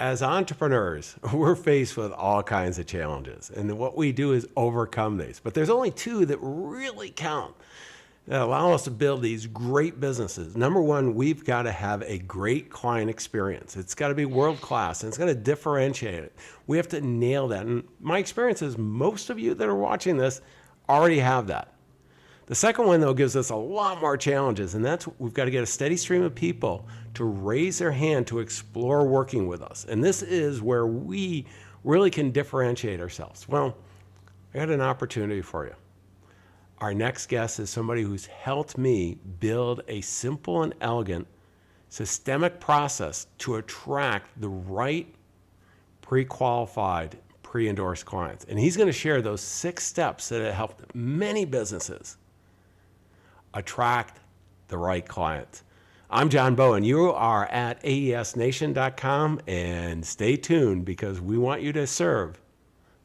as entrepreneurs, we're faced with all kinds of challenges. And what we do is overcome these. But there's only two that really count that allow us to build these great businesses. Number one, we've got to have a great client experience. It's got to be world-class, and it's got to differentiate it. We have to nail that. And my experience is most of you that are watching this already have that. The second one, though, gives us a lot more challenges, and that's we've got to get a steady stream of people to raise their hand to explore working with us. And this is where we really can differentiate ourselves. Well, I got an opportunity for you. Our next guest is somebody who's helped me build a simple and elegant systemic process to attract the right pre-qualified, pre-endorsed clients. And he's going to share those 6 steps that have helped many businesses attract the right clients. I'm John Bowen. You are at aesnation.com, and stay tuned because we want you to serve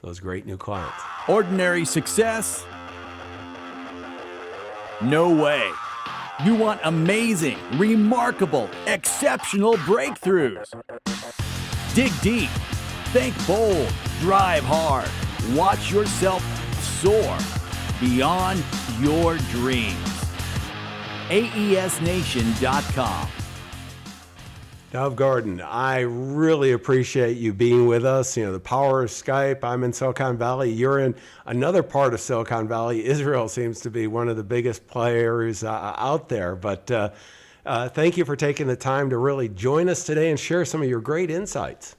those great new clients. Ordinary success? No way. You want amazing, remarkable, exceptional breakthroughs. Dig deep, think bold, drive hard, watch yourself soar beyond your dreams. aesnation.com. Dove Gordon, I really appreciate you being with us. You know, the power of Skype. I'm in Silicon Valley. You're in another part of Silicon Valley. Israel seems to be one of the biggest players out there. But thank you for taking the time to really join us today and share some of your great insights.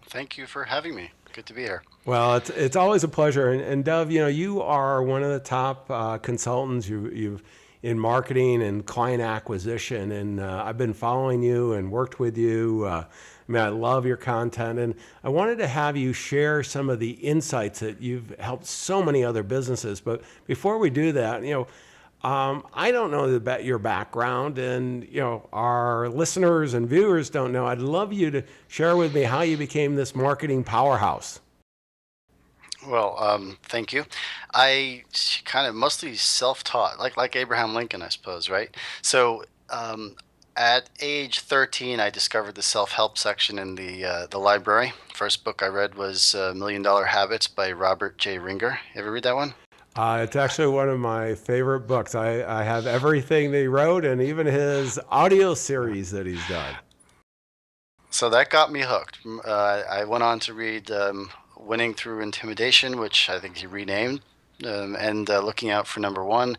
Thank you for having me. Good to be here. Well, it's always a pleasure. And Dove, you know, you are one of the top consultants. You've in marketing and client acquisition, and I've been following you and worked with you. I love your content, and I wanted to have you share some of the insights that you've helped so many other businesses. But before we do that, you know, I don't know about your background, and you know, our listeners and viewers don't know. I'd love you to share with me how you became this marketing powerhouse. Well, thank you. I kind of mostly self-taught, like Abraham Lincoln, I suppose, right? So at age 13, I discovered the self-help section in the library. First book I read was Million Dollar Habits by Robert J. Ringer. You ever read that one? It's actually one of my favorite books. I have everything that he wrote and even his audio series that he's done. So that got me hooked. I went on to read Winning Through Intimidation, which I think he renamed, and Looking Out for Number One.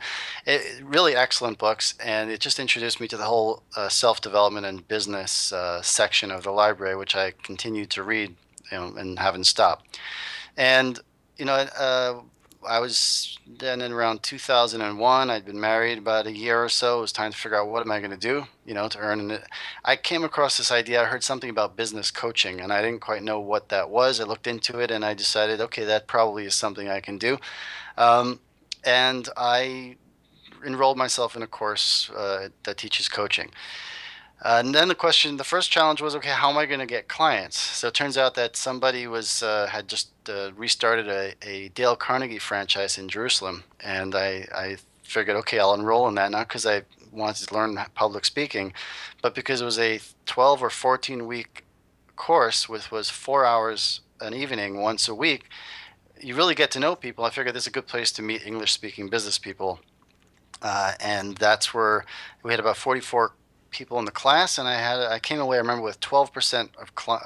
Really excellent books, and it just introduced me to the whole self-development and business section of the library, which I continued to read, you know, and haven't stopped. And you know, I was then in around 2001. I'd been married about a year or so. It was time to figure out what am I going to do, you know, to earn it. I came across this idea. I heard something about business coaching, and I didn't quite know what that was. I looked into it, and I decided, okay, that probably is something I can do. And I enrolled myself in a course that teaches coaching. And then the first challenge was, okay, how am I going to get clients? So it turns out that somebody had just restarted a Dale Carnegie franchise in Jerusalem. And I figured, okay, I'll enroll in that, not because I wanted to learn public speaking, but because it was a 12 or 14 week course was 4 hours an evening once a week. You really get to know people. I figured this is a good place to meet English speaking business people. And that's where we had about 44 people in the class, and I came away, I remember, with 12%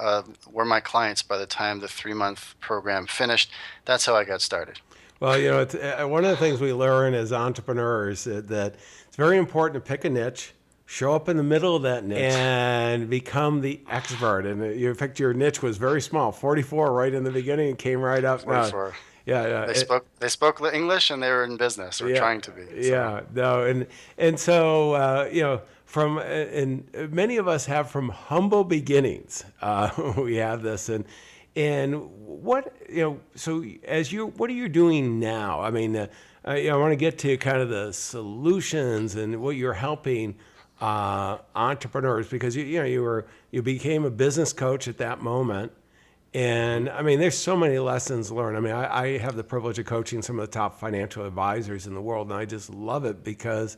of were my clients by the time the 3-month program finished. That's how I got started. Well, you know, it's one of the things we learn as entrepreneurs that it's very important to pick a niche, show up in the middle of that niche, and become the expert. And in fact, your niche was very small, 44 right in the beginning, and came right up. 44. Yeah. They spoke English, and they were in business, or trying to be. So. Yeah, no, and so you know. And many of us have from humble beginnings. We have this, and what, you know. So what are you doing now? I mean, I want to get to kind of the solutions and what you're helping entrepreneurs, because you became a business coach at that moment, and I mean, there's so many lessons learned. I mean, I have the privilege of coaching some of the top financial advisors in the world, and I just love it because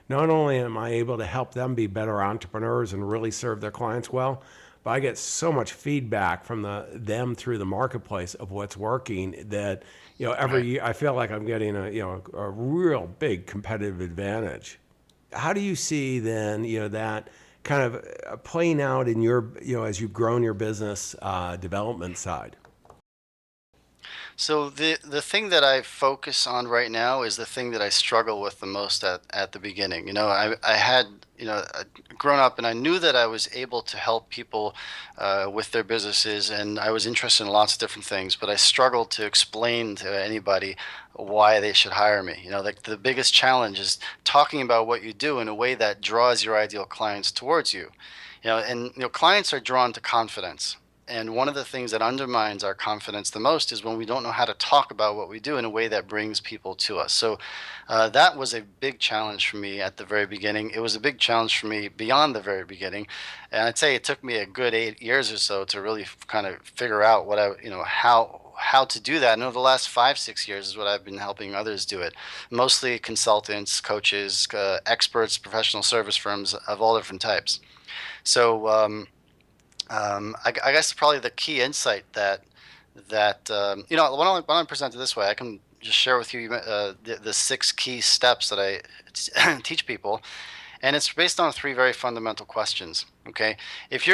not only am I able to help them be better entrepreneurs and really serve their clients well, but I get so much feedback from them through the marketplace of what's working that, every Right. year I feel like I'm getting a real big competitive advantage. How do you see then, that kind of playing out in your, as you've grown your business development side? So the thing that I focus on right now is the thing that I struggle with the most at the beginning. I had grown up and I knew that I was able to help people with their businesses, and I was interested in lots of different things, but I struggled to explain to anybody why they should hire me. Like the biggest challenge is talking about what you do in a way that draws your ideal clients towards you. Clients are drawn to confidence. And one of the things that undermines our confidence the most is when we don't know how to talk about what we do in a way that brings people to us. So that was a big challenge for me at the very beginning. It was a big challenge for me beyond the very beginning. And I'd say it took me a good 8 years or so to really kind of figure out how to do that. And over the last 5, 6 years is what I've been helping others do it. Mostly consultants, coaches, experts, professional service firms of all different types. So I guess probably the key insight when I'm presented this way, I can just share with you the 6 key steps that I teach people, and it's based on 3 very fundamental questions. Okay, if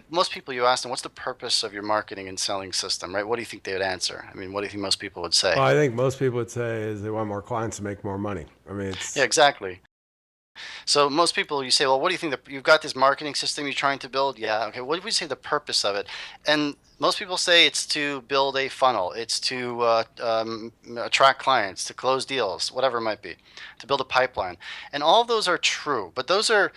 most people you ask them, what's the purpose of your marketing and selling system, right? What do you think they would answer? I mean, what do you think most people would say? Well, I think most people would say is they want more clients to make more money. I mean, Yeah, it's exactly. So most people, you say, well, what do you think that you've got this marketing system you're trying to build? Yeah. Okay. What would you say the purpose of it? And most people say it's to build a funnel. It's to attract clients, to close deals, whatever it might be, to build a pipeline. And all of those are true, but those are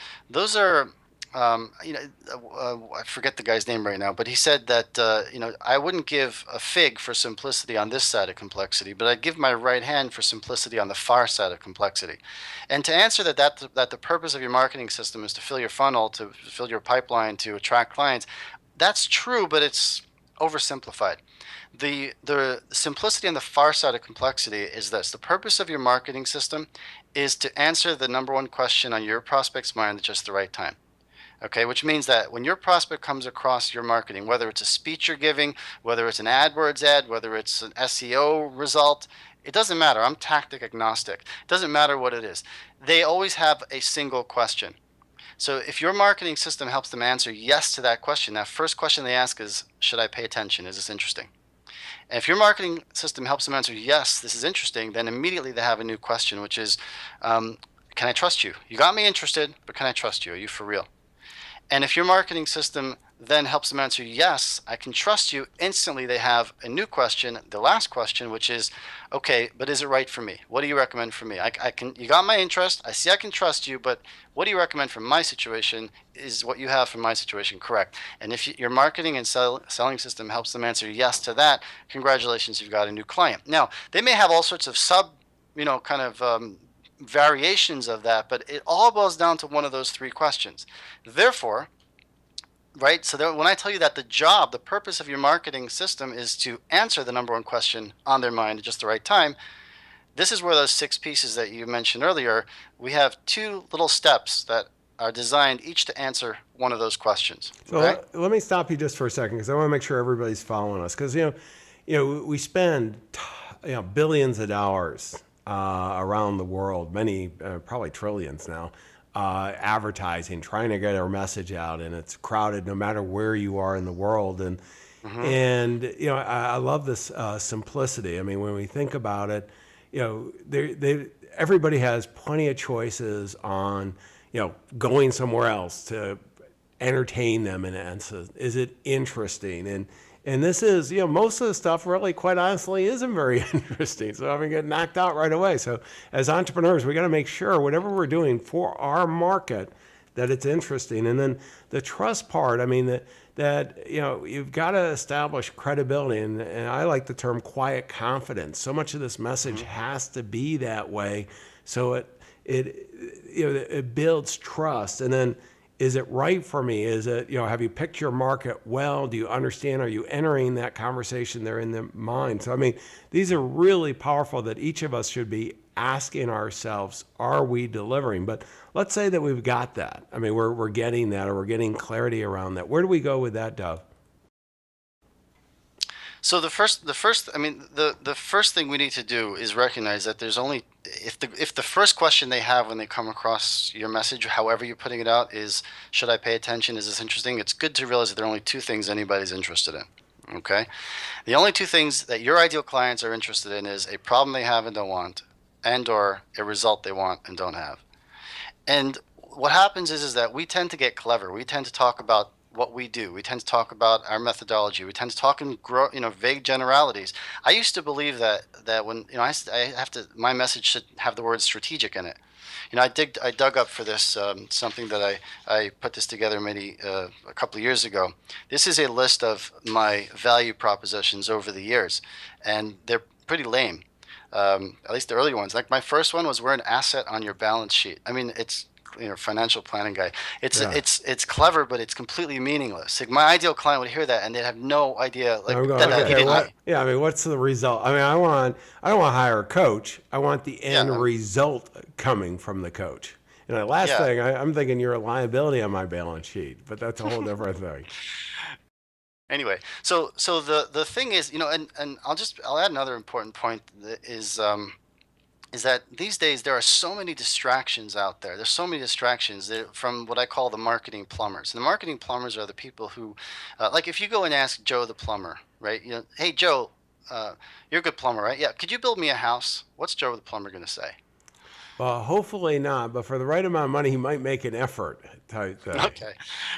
I forget the guy's name right now, but he said that I wouldn't give a fig for simplicity on this side of complexity, but I'd give my right hand for simplicity on the far side of complexity. And to answer that the purpose of your marketing system is to fill your funnel, to fill your pipeline, to attract clients, that's true, but it's oversimplified. The simplicity on the far side of complexity is this: the purpose of your marketing system is to answer the number one question on your prospect's mind at just the right time. Okay, which means that when your prospect comes across your marketing, whether it's a speech you're giving, whether it's an AdWords ad, whether it's an SEO result, it doesn't matter. I'm tactic agnostic. It doesn't matter what it is. They always have a single question. So if your marketing system helps them answer yes to that question, that first question they ask is, should I pay attention? Is this interesting? And if your marketing system helps them answer yes, this is interesting, then immediately they have a new question, which is, can I trust you? You got me interested, but can I trust you? Are you for real? And if your marketing system then helps them answer yes, I can trust you, instantly they have a new question, the last question, which is, okay, but is it right for me? What do you recommend for me? You got my interest. I see I can trust you, but what do you recommend for my situation? Is what you have for my situation correct? And if your marketing and selling system helps them answer yes to that, congratulations, you've got a new client. Now, they may have all sorts of variations of that, but it all boils down to one of those 3 questions. Therefore, right, so when I tell you that the purpose of your marketing system is to answer the number one question on their mind at just the right time, this is where those 6 pieces that you mentioned earlier, we have 2 little steps that are designed each to answer one of those questions. so Okay? let me stop you just for a second because I want to make sure everybody's following us because we spend billions of dollars around the world, many probably trillions now, advertising, trying to get our message out, and it's crowded no matter where you are in the world. And I love this simplicity. I mean, when we think about it, everybody has plenty of choices on going somewhere else to entertain them, and is it interesting? And this is, most of the stuff really, quite honestly, isn't very interesting. So I'm going to get knocked out right away. So as entrepreneurs, we got to make sure whatever we're doing for our market, that it's interesting. And then the trust part, I mean, that you've got to establish credibility. And I like the term quiet confidence. So much of this message has to be that way. So it builds trust. And then, is it right for me? Is it, have you picked your market well? Do you understand? Are you entering that conversation there in the mind? So, I mean, these are really powerful that each of us should be asking ourselves, are we delivering? But let's say that we've got that. I mean, we're getting that, or we're getting clarity around that. Where do we go with that, Dove? So the first thing we need to do is recognize that there's only if the first question they have when they come across your message, however you're putting it out, is should I pay attention? Is this interesting? It's good to realize that there are only two things anybody's interested in. Okay, the only two things that your ideal clients are interested in is a problem they have and don't want, and or a result they want and don't have. And what happens is that we tend to get clever. We tend to talk about what we do. We tend to talk about our methodology. We tend to talk in vague generalities. I used to believe that when I have to my message should have the word strategic in it. I dug up for this something that I put this together maybe a couple of years ago. This is a list of my value propositions over the years, and they're pretty lame. At least the early ones. Like my first one was, we're an asset on your balance sheet. I mean, it's financial planning guy. Yeah. It's clever, but it's completely meaningless. Like my ideal client would hear that and they'd have no idea And I'm going, that he okay, didn't. what? Yeah, I mean, what's the result? I mean, I don't want to hire a coach. I want the end Yeah, result coming from the coach. And the last yeah. thing, I'm thinking you're a liability on my balance sheet, but that's a whole different thing. Anyway, so the thing is, and I'll add another important point that is that these days there are so many distractions out there. There's so many distractions from what I call the marketing plumbers. And the marketing plumbers are the people who, like if you go and ask Joe the plumber, right? Hey Joe, you're a good plumber, right? Yeah. Could you build me a house? What's Joe the plumber going to say? Well, hopefully not, but for the right amount of money, he might make an effort type thing. Okay,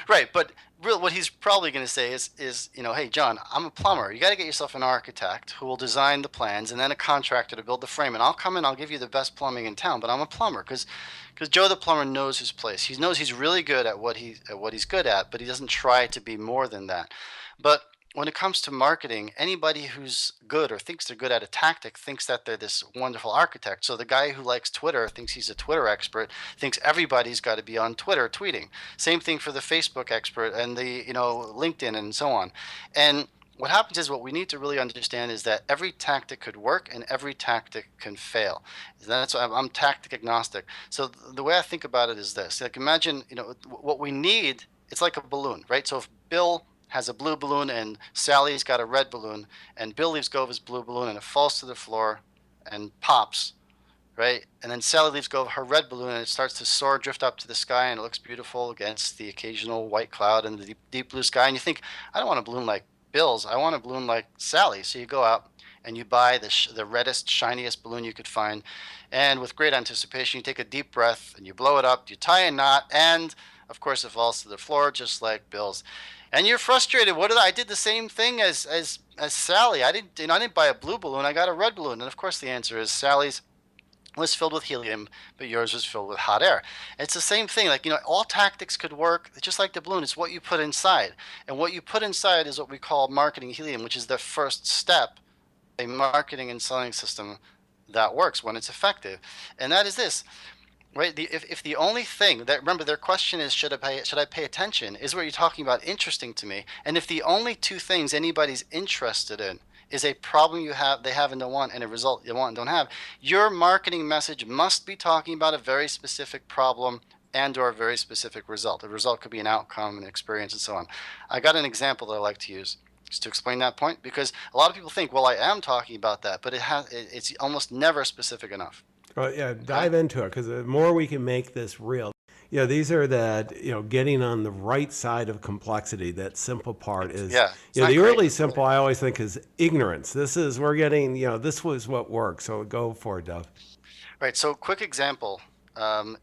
right. But what he's probably going to say is, hey, John, I'm a plumber. You got to get yourself an architect who will design the plans and then a contractor to build the frame. And I'll come in, I'll give you the best plumbing in town, but I'm a plumber because Joe the plumber knows his place. He knows he's really good at what he's good at, but he doesn't try to be more than that. But when it comes to marketing, anybody who's good or thinks they're good at a tactic thinks that they're this wonderful architect. So the guy who likes Twitter thinks he's a Twitter expert, thinks everybody's got to be on Twitter tweeting. Same thing for the Facebook expert and the, LinkedIn and so on. And what happens is what we need to really understand is that every tactic could work and every tactic can fail. That's why I'm tactic agnostic. So the way I think about it is this. Like imagine, what we need, it's like a balloon, right? So if Bill has a blue balloon and Sally's got a red balloon and Bill leaves go of his blue balloon and it falls to the floor and pops, right? And then Sally leaves go of her red balloon and it starts to soar, drift up to the sky, and it looks beautiful against the occasional white cloud and the deep, deep blue sky. And you think, I don't want a balloon like Bill's, I want a balloon like Sally. So you go out and you buy the reddest, shiniest balloon you could find. And with great anticipation, you take a deep breath and you blow it up, you tie a knot, and of course it falls to the floor just like Bill's. And you're frustrated. I did the same thing as Sally. I didn't buy a blue balloon. I got a red balloon. And of course the answer is Sally's was filled with helium, but yours was filled with hot air. It's the same thing. Like, all tactics could work just like the balloon. It's what you put inside. And what you put inside is what we call marketing helium, which is the first step, a marketing and selling system that works when it's effective. And that is this. Right. If the only thing that, remember, their question is should I pay attention, is what you're talking about interesting to me. And if the only two things anybody's interested in is a problem they have and don't want, and a result you want and don't have, your marketing message must be talking about a very specific problem and or a very specific result. The result could be an outcome, an experience, and so on. I got an example that I like to use just to explain that point, because a lot of people think, well, I am talking about that, but it's almost never specific enough. Well, yeah, dive into it, because the more we can make this real. These are getting on the right side of complexity. That simple part is, Yeah, the early simple I always think is ignorance. We're getting, this was what works. So go for it, Dove. Right. So quick example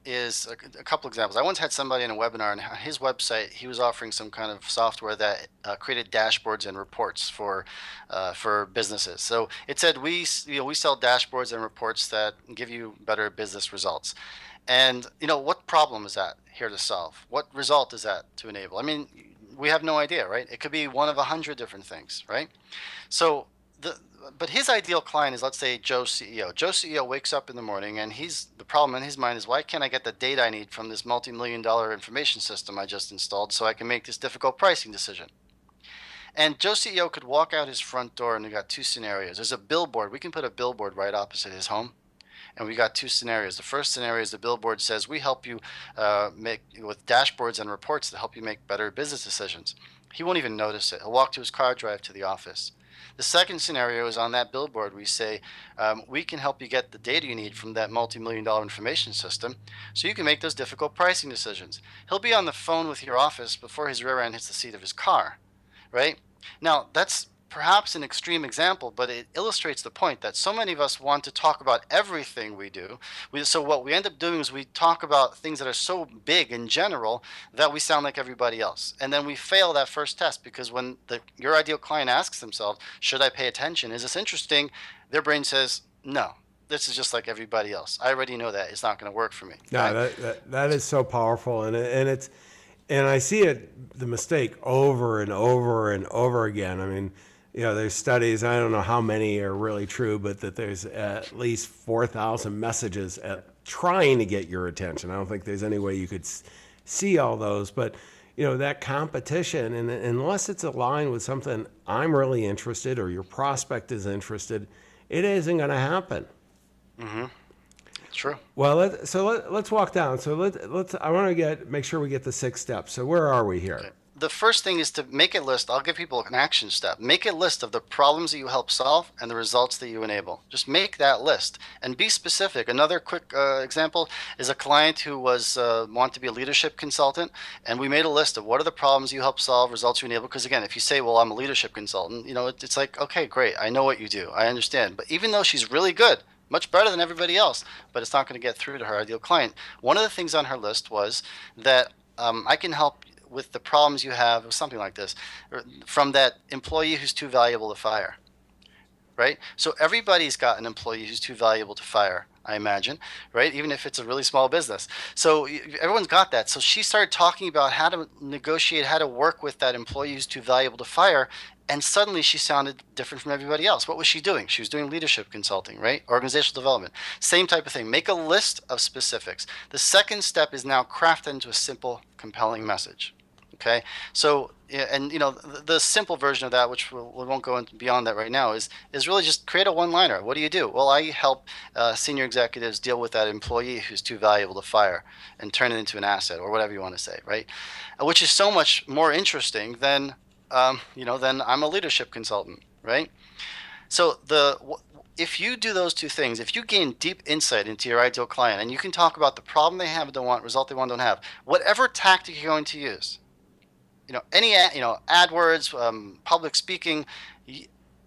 is a couple examples. I once had somebody in a webinar, and on his website, he was offering some kind of software that created dashboards and reports for businesses. So it said we sell dashboards and reports that give you better business results. And what problem is that here to solve? What result is that to enable? I mean, we have no idea, right? It could be one of 100 different things, right? So but his ideal client is, let's say, Joe CEO. Joe CEO wakes up in the morning and the problem in his mind is, why can't I get the data I need from this multi-million-dollar information system I just installed so I can make this difficult pricing decision? And Joe CEO could walk out his front door and we got two scenarios. There's a billboard. We can put a billboard right opposite his home. And we got two scenarios. The first scenario is the billboard says, we help you make with dashboards and reports to help you make better business decisions. He won't even notice it. He'll walk to his car, drive to the office. The second scenario is on that billboard. We say, we can help you get the data you need from that multi-million-dollar information system so you can make those difficult pricing decisions. He'll be on the phone with your office before his rear end hits the seat of his car, right? Now, that's perhaps an extreme example, but it illustrates the point that so many of us want to talk about everything we do. So what we end up doing is we talk about things that are so big in general that we sound like everybody else. And then we fail that first test, because when your ideal client asks themselves, should I pay attention? Is this interesting? Their brain says, no, this is just like everybody else. I already know that. It's not going to work for me. No, Right? that is so powerful, and I see the mistake over and over and over again. I mean, there's studies, I don't know how many are really true, but that there's at least 4,000 messages trying to get your attention. I don't think there's any way you could see all those, but that competition, and unless it's aligned with something I'm really interested or your prospect is interested, it isn't going to happen. Mm-hmm. True. Well, let's walk down. So I want to make sure we get the 6 steps. So where are we here? Okay. The first thing is to make a list. I'll give people an action step. Make a list of the problems that you help solve and the results that you enable. Just make that list and be specific. Another quick example is a client who wanted to be a leadership consultant, and we made a list of what are the problems you help solve, results you enable. Because again, if you say, well, I'm a leadership consultant, it's like, okay, great. I know what you do. I understand. But even though she's really good, much better than everybody else, but it's not going to get through to her ideal client. One of the things on her list was that I can help with the problems you have, or something like this, from that employee who's too valuable to fire, right? So everybody's got an employee who's too valuable to fire, I imagine, right? Even if it's a really small business. So everyone's got that. So she started talking about how to negotiate, how to work with that employee who's too valuable to fire. And suddenly she sounded different from everybody else. What was she doing? She was doing leadership consulting, right? Organizational development. Same type of thing. Make a list of specifics. The second step is now craft into a simple, compelling message. Okay, so and the simple version of that, which we won't go into beyond that right now, is really just create a one-liner. What do you do? Well, I help senior executives deal with that employee who's too valuable to fire and turn it into an asset, or whatever you want to say, right? Which is so much more interesting than then I'm a leadership consultant, right? So if you do those two things, if you gain deep insight into your ideal client, and you can talk about the problem they have and don't want, result they want, don't have, whatever tactic you're going to use, any AdWords, public speaking,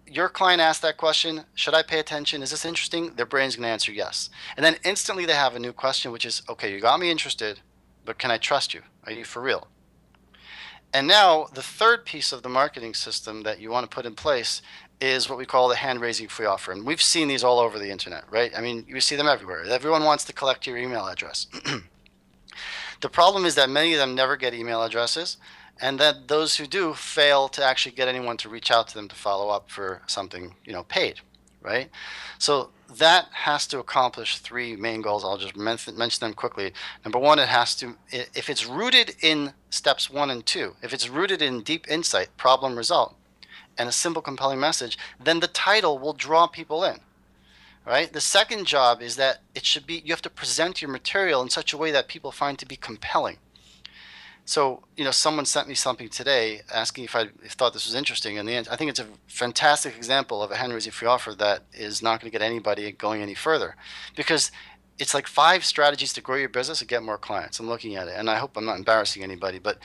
your client asks that question, should I pay attention? Is this interesting? Their brain's going to answer yes. And then instantly they have a new question, which is, okay, you got me interested, but can I trust you? Are you for real? And now the third piece of the marketing system that you want to put in place is what we call the hand-raising free offer. And we've seen these all over the internet, right? I mean, you see them everywhere. Everyone wants to collect your email address. The problem is that many of them never get email addresses, and that those who do fail to actually get anyone to reach out to them to follow up for something, paid, right? So that has to accomplish 3 main goals. I'll just mention them quickly. Number one, it has to, if it's rooted in steps 1 and 2, if it's rooted in deep insight, problem, result, and a simple, compelling message, then the title will draw people in, right? The second job is that you have to present your material in such a way that people find to be compelling. So, someone sent me something today asking if I thought this was interesting. And I think it's a fantastic example of a hand-raising free offer that is not going to get anybody going any further, because it's like 5 strategies to grow your business and get more clients. I'm looking at it, and I hope I'm not embarrassing anybody, but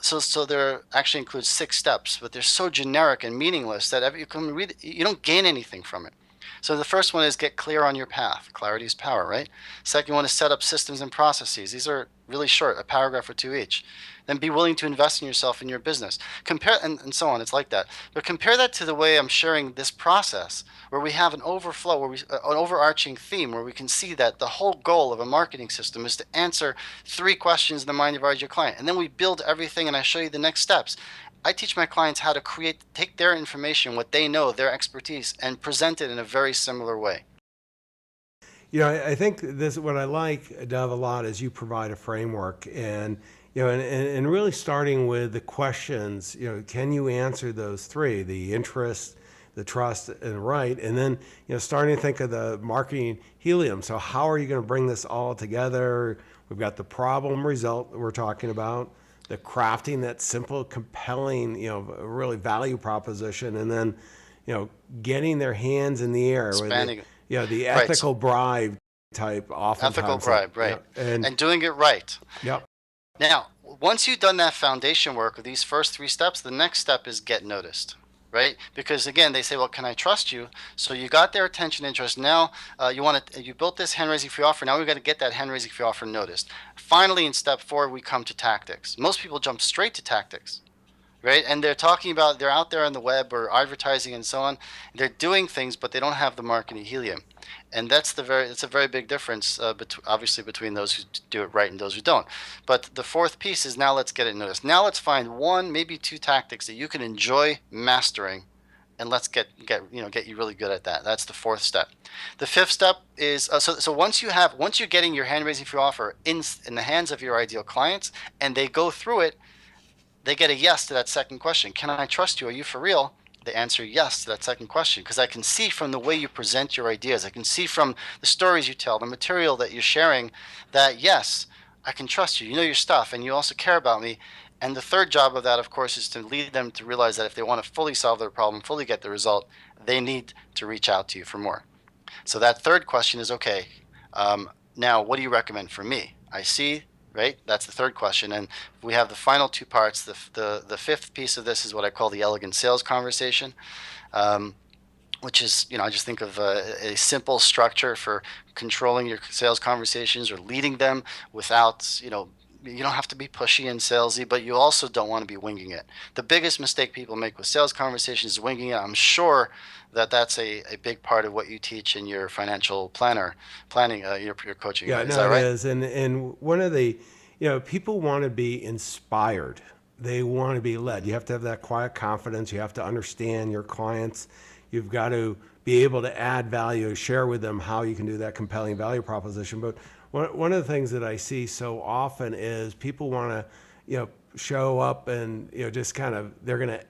so there actually includes 6 steps, but they're so generic and meaningless that you can read, you don't gain anything from it. So the first one is get clear on your path. Clarity is power, right? Second one is set up systems and processes. These are really short, a paragraph or 2 each. Then be willing to invest in yourself and your business. Compare, and so on, it's like that. But compare that to the way I'm sharing this process, where we have an overflow, an overarching theme, where we can see that the whole goal of a marketing system is to answer 3 questions in the mind of our ideal client. And then we build everything, and I show you the next steps. I teach my clients how to take their information, what they know, their expertise, and present it in a very similar way. I think what I like, Dov, a lot is you provide a framework, and and really starting with the questions. Can you answer those 3: the interest, the trust and right. And then, starting to think of the marketing Helium. So how are you going to bring this all together? We've got the problem result that we're talking about, the crafting that simple, compelling, really value proposition, and then, getting their hands in the air with Expanding. the Right. ethical bribe type oftentimes. Ethical bribe, right. And doing it right. yep. Now, once you've done that foundation work of these first 3 steps, the next step is get noticed, right? Because again, they say, well, can I trust you? So you got their attention, interest. Now you built this hand raising fee offer. Now we've got to get that hand raising fee offer noticed. Finally, in step 4, we come to tactics. Most people jump straight to tactics, right? And they're talking about, they're out there on the web or advertising and so on. They're doing things, but they don't have the marketing Helium. And it's a very big difference, obviously, between those who do it right and those who don't. But the fourth piece is, now let's get it noticed. Now let's find 1, maybe 2 tactics that you can enjoy mastering, and let's get you really good at that. That's the 4th step. The 5th step is so once you're getting your hand raising fee offer in the hands of your ideal clients, and they go through it, they get a yes to that second question. Can I trust you? Are you for real? They answer yes to that second question, because I can see from the way you present your ideas, I can see from the stories you tell, the material that you're sharing, that yes, I can trust you. You know your stuff, and you also care about me. And the third job of that, of course, is to lead them to realize that if they want to fully solve their problem, fully get the result, they need to reach out to you for more. So that third question is, okay, now what do you recommend for me? I see. Right? That's the third question. And we have the final 2 parts. The 5th piece of this is what I call the elegant sales conversation, which is, I just think of a simple structure for controlling your sales conversations or leading them without, you don't have to be pushy and salesy, but you also don't want to be winging it. The biggest mistake people make with sales conversations is winging it. I'm sure that's a big part of what you teach in your financial planning, your coaching. Yeah, Is no, that right? it is. And one of the, people want to be inspired. They want to be led. You have to have that quiet confidence. You have to understand your clients. You've got to be able to add value, share with them how you can do that compelling value proposition. But one of the things that I see so often is people want to, show up and, just kind of, they're going to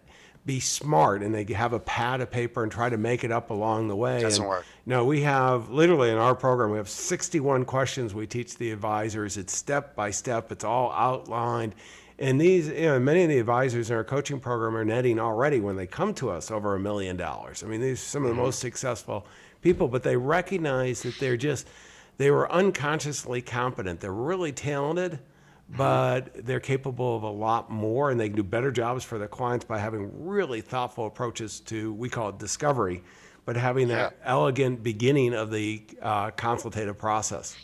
be smart, and they have a pad of paper and try to make it up along the way. Doesn't and, work. No, we have literally in our program, we have 61 questions we teach the advisors. It's step by step. It's all outlined. And these, many of the advisors in our coaching program are netting already when they come to us over $1 million. I mean, these are some of the most successful people, but they recognize that they were unconsciously competent. They're really talented, but they're capable of a lot more, and they can do better jobs for their clients by having really thoughtful approaches to, we call it discovery, but having that elegant beginning of the consultative process.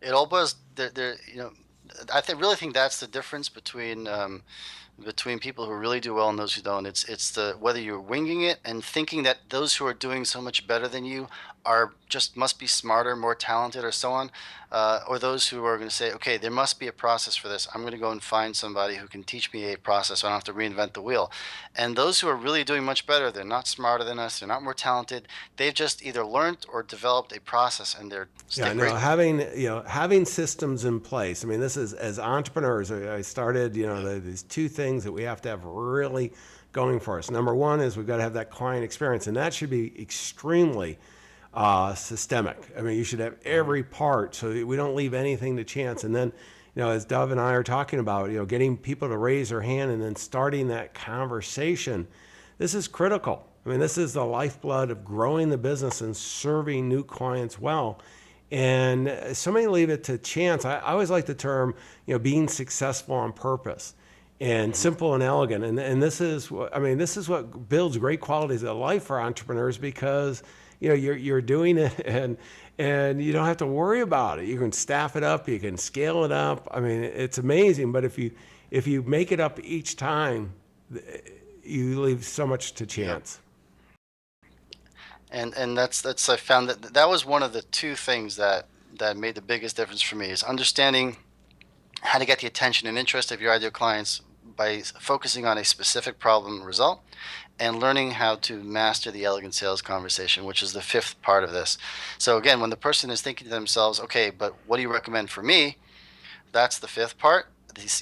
It all boils I really think that's the difference between people who really do well and those who don't. It's the whether you're winging it and thinking that those who are doing so much better than you must be smarter, more talented, or so on, or those who are going to say, okay, there must be a process for this. I'm going to go and find somebody who can teach me a process, so I don't have to reinvent the wheel. And those who are really doing much better, they're not smarter than us, they're not more talented. They've just either learned or developed a process, and they're great. Having systems in place. I mean, this is, as entrepreneurs, I started, these 2 things that we have to have really going for us. Number 1 is we've got to have that client experience, and that should be extremely systemic. I mean, you should have every part so we don't leave anything to chance. And then, as Dov and I are talking about, getting people to raise their hand and then starting that conversation, this is critical. I mean, this is the lifeblood of growing the business and serving new clients well. And so many leave it to chance. I always like the term, being successful on purpose, and simple and elegant. And this is what builds great qualities of life for entrepreneurs, because you're doing it and you don't have to worry about it. You can staff it up, you can scale it up. I mean, it's amazing. But if you make it up each time, you leave so much to chance. And that's I found that was one of the 2 things that made the biggest difference for me, is understanding how to get the attention and interest of your ideal clients by focusing on a specific problem result, and learning how to master the elegant sales conversation, which is the 5th part of this. So again, when the person is thinking to themselves, okay, but what do you recommend for me? That's the 5th part.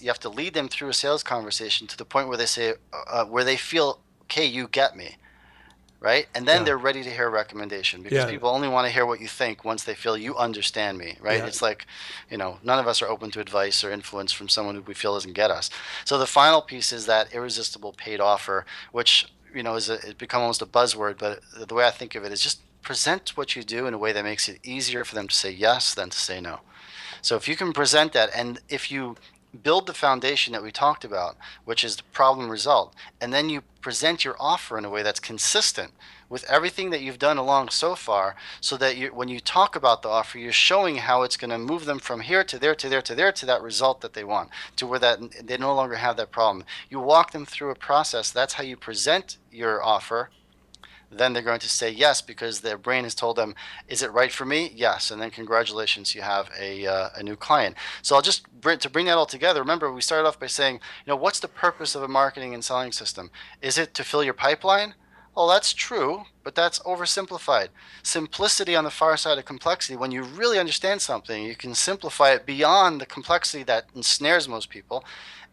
You have to lead them through a sales conversation to the point where they say, where they feel, okay, you get me. right? And then Yeah. they're ready to hear a recommendation, because Yeah. people only want to hear what you think once they feel you understand me, right? Yeah. It's like, none of us are open to advice or influence from someone who we feel doesn't get us. So the final piece is that irresistible paid offer, which, it's become almost a buzzword, but the way I think of it is just present what you do in a way that makes it easier for them to say yes than to say no. So if you can present that, and if you build the foundation that we talked about, which is the problem result, and then you present your offer in a way that's consistent with everything that you've done along so far, so that when you talk about the offer, you're showing how it's going to move them from here to there to there to there to that result that they want, to where that they no longer have that problem. You walk them through a process. That's how you present your offer. Then they're going to say yes, because their brain has told them, is it right for me? Yes. And then congratulations, you have a new client. So I'll just bring that all together. Remember, we started off by saying, what's the purpose of a marketing and selling system? Is it to fill your pipeline? Well, that's true, but that's oversimplified. Simplicity on the far side of complexity. When you really understand something, you can simplify it beyond the complexity that ensnares most people.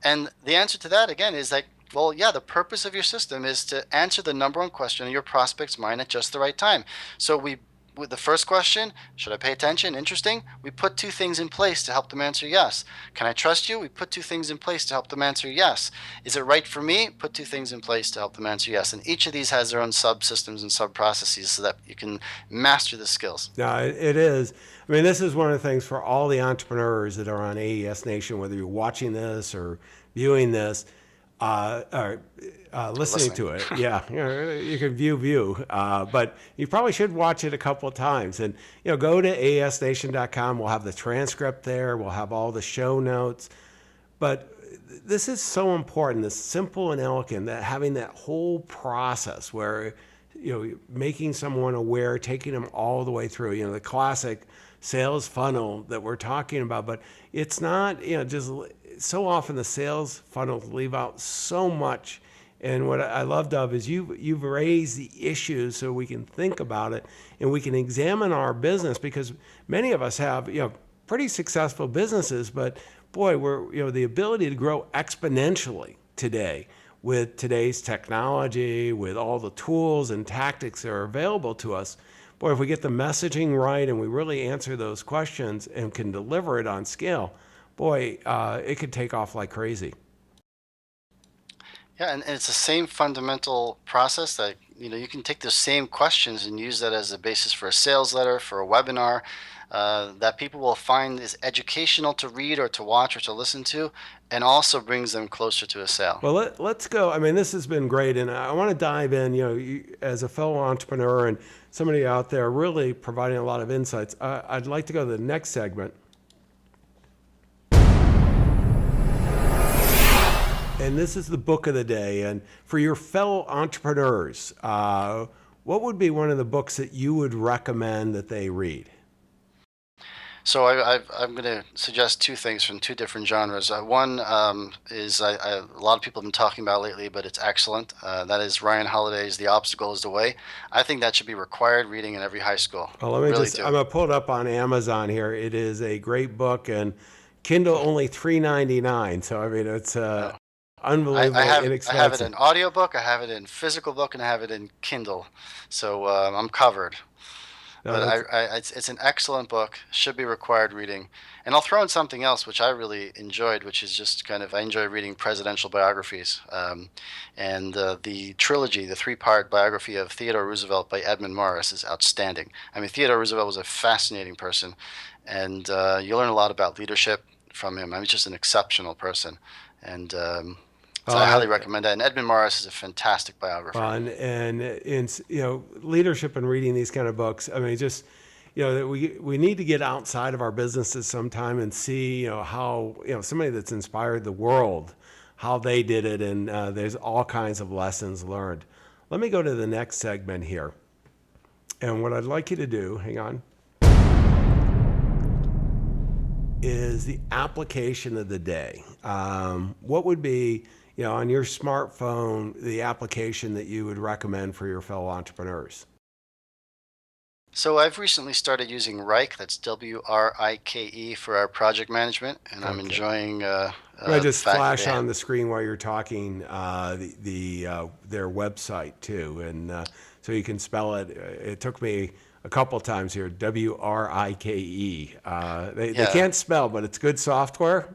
And the answer to that, again, is like, well, yeah, the purpose of your system is to answer the number one question in your prospect's mind at just the right time. So with the first question, should I pay attention? Interesting. We put two things in place to help them answer yes. Can I trust you? We put two things in place to help them answer yes. Is it right for me? Put two things in place to help them answer yes. And each of these has their own subsystems and sub-processes so that you can master the skills. No, it is. I mean, this is one of the things for all the entrepreneurs that are on AES Nation, whether you're watching this or viewing this, or listening to it. Yeah, you can view, but you probably should watch it a couple of times. And go to aesnation.com. We'll have the transcript there. We'll have all the show notes. But this is so important. This simple and elegant, that having that whole process where making someone aware, taking them all the way through. The classic sales funnel that we're talking about, but it's not. Just so often the sales funnels leave out so much. And what I loved of is you've raised the issues so we can think about it and we can examine our business, because many of us have pretty successful businesses, but boy, we're the ability to grow exponentially today with today's technology, with all the tools and tactics that are available to us. Boy, if we get the messaging right and we really answer those questions and can deliver it on scale, boy, it could take off like crazy. Yeah, and it's the same fundamental process that you can take those same questions and use that as a basis for a sales letter, for a webinar, that people will find is educational to read or to watch or to listen to, and also brings them closer to a sale. Well, let's go. I mean, this has been great, and I want to dive in. As a fellow entrepreneur and somebody out there really providing a lot of insights, I'd like to go to the next segment. And this is the book of the day. And for your fellow entrepreneurs, what would be one of the books that you would recommend that they read? So I'm going to suggest two things from two different genres. One is a lot of people have been talking about lately, but it's excellent. That is Ryan Holiday's The Obstacle is the Way. I think that should be required reading in every high school. Well, I'm going to pull it up on Amazon here. It is a great book, and Kindle only $3.99. So, I mean, it's unbelievably inexpensive. I have it in audiobook, I have it in physical book, and I have it in Kindle. So I'm covered. But it's an excellent book, should be required reading. And I'll throw in something else which I really enjoyed, which is just I enjoy reading presidential biographies. And the trilogy, the three-part biography of Theodore Roosevelt by Edmund Morris is outstanding. I mean, Theodore Roosevelt was a fascinating person, and you learn a lot about leadership from him. I mean, he's just an exceptional person. And so I highly recommend that. And Edmund Morris is a fantastic biographer. And in leadership and reading these kind of books, I mean, just that we need to get outside of our businesses sometime and see how somebody that's inspired the world, how they did it, and there's all kinds of lessons learned. Let me go to the next segment here, and what I'd like you to do, hang on, is the application of the day. What would be on your smartphone, the application that you would recommend for your fellow entrepreneurs? So I've recently started using Rike. That's Wrike for our project management, and I'm Okay. enjoying I the just fact that flash they. on the screen while you're talking their website too, and so you can spell it. It took me a couple times here. Wrike. They Yeah, can't spell, but it's good software.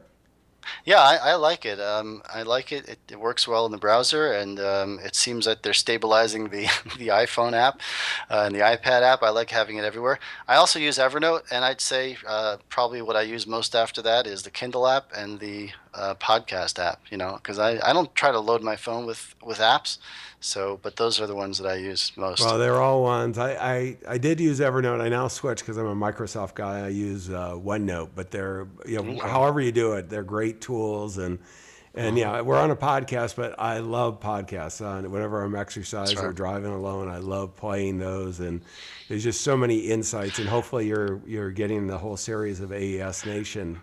yeah, I like it. I like it. It works well in the browser, and it seems that they're stabilizing the the iPhone app and the iPad app. I like having it everywhere. I also use Evernote, and I'd say probably what I use most after that is the Kindle app and the podcast app. You know, because I don't try to load my phone with apps. So, but those are the ones that I use most. Well, they're all ones. I did use Evernote. I now switched because I'm a Microsoft guy. I use OneNote, but they're, Okay. however you do it, they're great tools. And Hmm. yeah, we're on a podcast, but I love podcasts. Whenever I'm That's exercising or right. driving alone, I love playing those. And there's just so many insights. And hopefully you're getting the whole series of AES Nation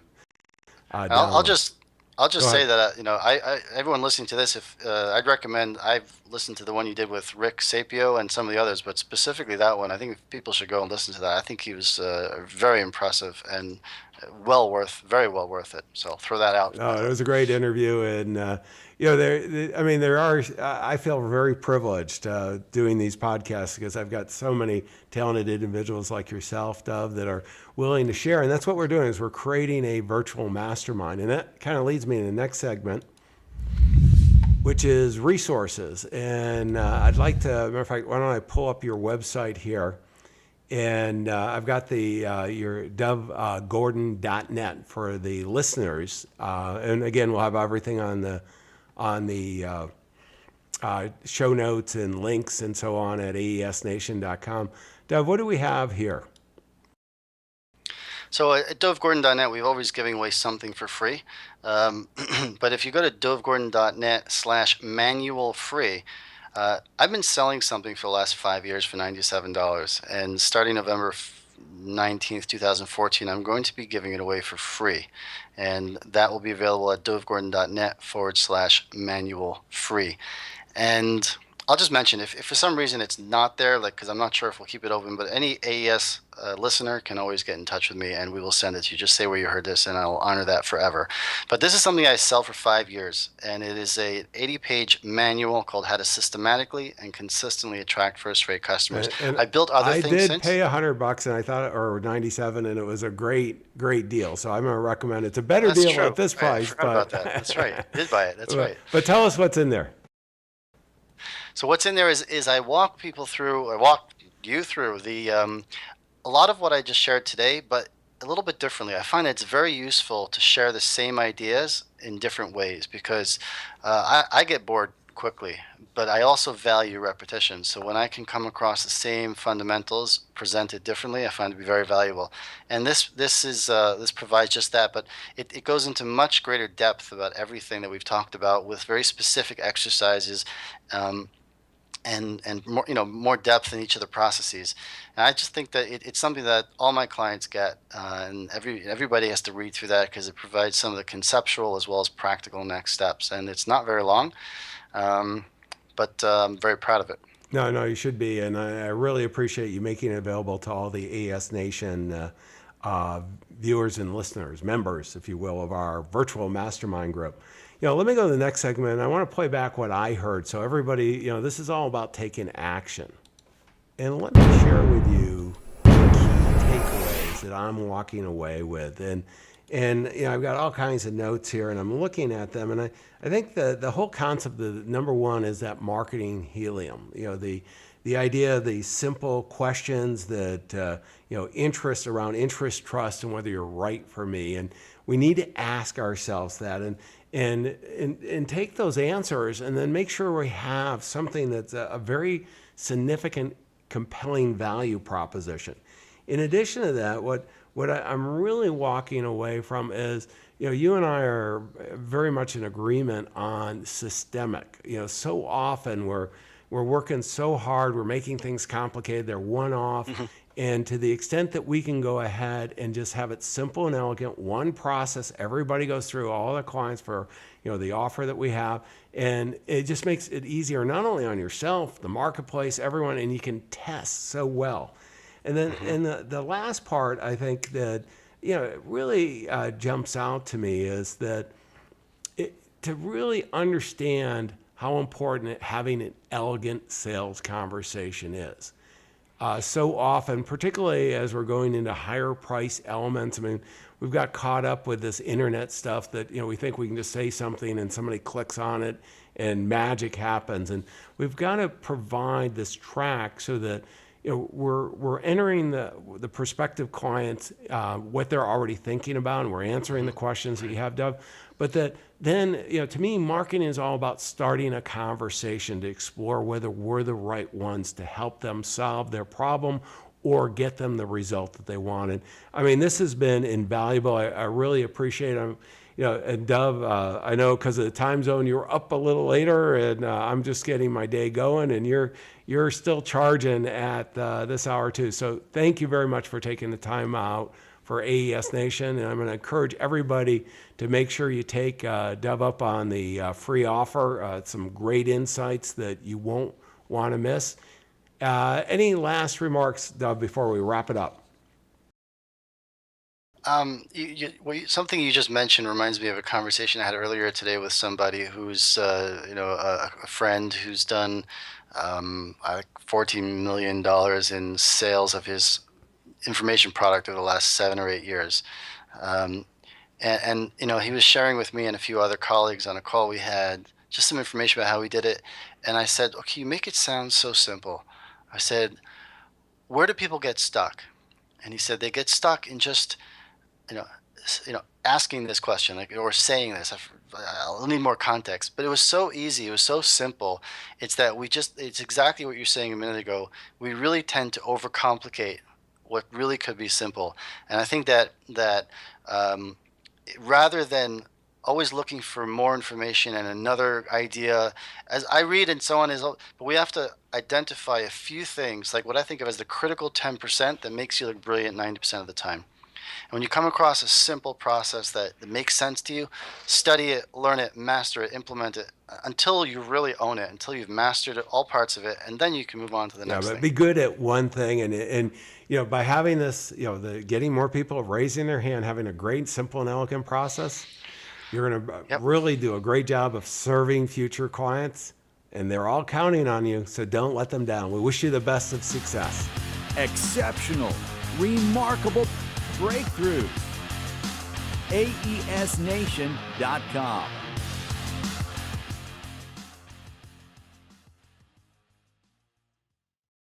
I'll download. just I'll Go just ahead. say that I everyone listening to this, if I'd recommend, I've listened to the one you did with Rick Sapio and some of the others, but specifically that one, I think people should go and listen to that. I think he was very impressive and very well worth it. So I'll throw that out. It was a great interview, and I mean, there are. I feel very privileged doing these podcasts because I've got so many talented individuals like yourself, Dove, that are willing to share, and that's what we're doing. Is we're creating a virtual mastermind, and that kind of leads me to the next segment, which is resources. And I'd like to, matter of fact, why don't I pull up your website here? And I've got the your dovegordon.net for the listeners. And again, we'll have everything on the show notes and links and so on at aesnation.com. Dov, what do we have here? So at dovegordon.net, we've always giving away something for free. Um, but if you go to dovegordon.net/manual free, I've been selling something for the last 5 years for $97. And starting November 19th, 2014, I'm going to be giving it away for free. And that will be available at dovegordon.net/manual free. And I'll just mention, if for some reason it's not there, like, because I'm not sure if we'll keep it open, but any AES listener can always get in touch with me and we will send it to you. Just say where you heard this and I'll honor that forever. But this is something I sell for 5 years, and it is a 80-page manual called How to Systematically and Consistently Attract First-Rate Customers. And I built other I things did since. pay $100, and I thought, or 97, and it was a great deal. So I'm going to recommend it. It's a better That's deal true. at this I price, forgot but about that. That's right. I did buy it. That's right. but tell us what's in there. So what's in there is I walk people through, I walk you through the a lot of what I just shared today, but a little bit differently. I find it's very useful to share the same ideas in different ways because I get bored quickly, but I also value repetition. So when I can come across the same fundamentals presented differently, I find it to be very valuable. And this provides just that, but it goes into much greater depth about everything that we've talked about with very specific exercises. Um, and more more depth in each of the processes. And I just think that it's something that all my clients get, and everybody has to read through that because it provides some of the conceptual as well as practical next steps. And it's not very long, um, but I'm very proud of it. No, you should be, and I really appreciate you making it available to all the AS Nation uh, viewers and listeners, members, if you will, of our virtual mastermind group. Let me go to the next segment. I want to play back what I heard. So everybody, this is all about taking action. And let me share with you the key takeaways that I'm walking away with. And I've got all kinds of notes here, and I'm looking at them. And I think the whole concept of number one is that marketing helium. The idea, the simple questions that interest around interest, trust, and whether you're right for me. And we need to ask ourselves that and take those answers and then make sure we have something that's a very significant, compelling value proposition. In addition to that, I'm really walking away from is, you and I are very much in agreement on systemic. So often we're working so hard, we're making things complicated, they're one-off. Hmm. And to the extent that we can go ahead and just have it simple and elegant, one process, everybody goes through, all the clients for the offer that we have, and it just makes it easier not only on yourself, the marketplace, everyone, and you can test so well. And then, and the last part, I think that, you know, it really jumps out to me is that to really understand how important having an elegant sales conversation is. So often, particularly as we're going into higher price elements, I mean, we've got caught up with this internet stuff that, you know, we think we can just say something and somebody clicks on it and magic happens. And we've got to provide this track so that, you know, we're entering the prospective clients what they're already thinking about, and we're answering the questions that you have, Dov. But that then, you know, to me, marketing is all about starting a conversation to explore whether we're the right ones to help them solve their problem or get them the result that they wanted. I mean, this has been invaluable. I really appreciate it. You know, and Dov, I know because of the time zone, you were up a little later, and I'm just getting my day going, and you're still charging at this hour too. So thank you very much for taking the time out for AES Nation, and I'm going to encourage everybody to make sure you take Dov up on the free offer. Some great insights that you won't want to miss. Any last remarks, Dov, before we wrap it up? Something you just mentioned reminds me of a conversation I had earlier today with somebody who's, a friend who's done $14 million in sales of his information product over the last 7 or 8 years. And you know, he was sharing with me and a few other colleagues on a call we had just some information about how he did it. And I said, okay, you make it sound so simple. I said, where do people get stuck? And he said, they get stuck in just, asking this question, like, or saying this. I'll need more context, but it was so easy. It was so simple. It's that it's exactly what you're saying a minute ago. We really tend to overcomplicate what really could be simple. And I think that rather than always looking for more information and another idea, as I read and so on, but we have to identify a few things, like what I think of as the critical 10% that makes you look brilliant 90% of the time. And when you come across a simple process that makes sense to you, study it, learn it, master it, implement it until you really own it, until you've mastered it, all parts of it, and then you can move on to the next Yeah, but thing. be good at one thing, and you know, by having this, you know, getting more people raising their hand, having a great, simple, and elegant process, you're going to really do a great job of serving future clients, and they're all counting on you. So don't let them down. We wish you the best of success. Exceptional, remarkable breakthroughs. AESNation.com.